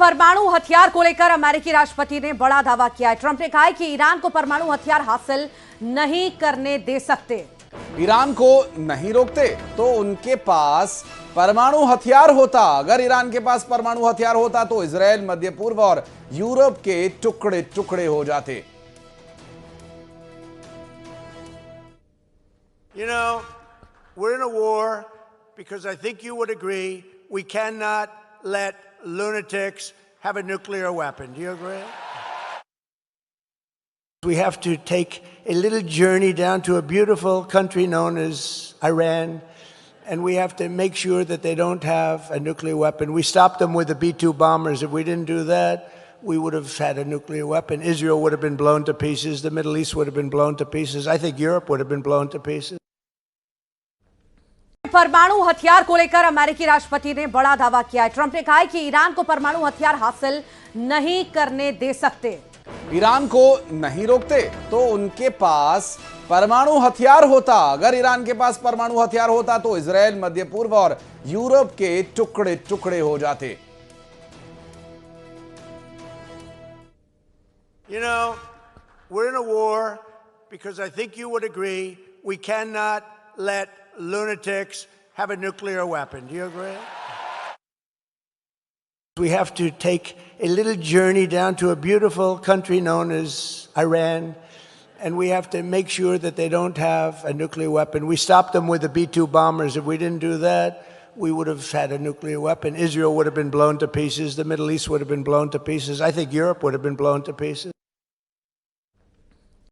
परमाणु हथियार को लेकर अमेरिकी राष्ट्रपति ने बड़ा दावा किया है। ट्रंप ने कहा है कि ईरान को परमाणु हथियार हासिल नहीं करने दे सकते। ईरान को नहीं रोकते तो उनके पास परमाणु हथियार होता। अगर ईरान के पास परमाणु हथियार होता तो इजराइल, मध्य पूर्व और यूरोप के टुकड़े टुकड़े हो जाते। You know, we're in a war because I think you would agree we cannot let lunatics have a nuclear weapon. Do you agree? We have to take a little journey down to a beautiful country known as Iran, and we have to make sure that they don't have a nuclear weapon. We stopped them with the B-2 bombers. If we didn't do that, we would have had a nuclear weapon. Israel would have been blown to pieces. The Middle East would have been blown to pieces. I think Europe would have been blown to pieces. परमाणु हथियार को लेकर अमेरिकी राष्ट्रपति ने बड़ा दावा किया है। ट्रंप ने कहा है कि ईरान को परमाणु हथियार हासिल नहीं करने दे सकते। ईरान को नहीं रोकते तो उनके पास परमाणु हथियार होता। अगर ईरान के पास परमाणु हथियार होता तो इजराइल, मध्य पूर्व और यूरोप के टुकड़े टुकड़े हो जाते। You know, we're in a war because I think you would agree we cannot let lunatics have a nuclear weapon. Do you agree? We have to take a little journey down to a beautiful country known as Iran, and we have to make sure that they don't have a nuclear weapon. We stopped them with the B-2 bombers. If we didn't do that, we would have had a nuclear weapon. Israel would have been blown to pieces. The Middle East would have been blown to pieces. I think Europe would have been blown to pieces.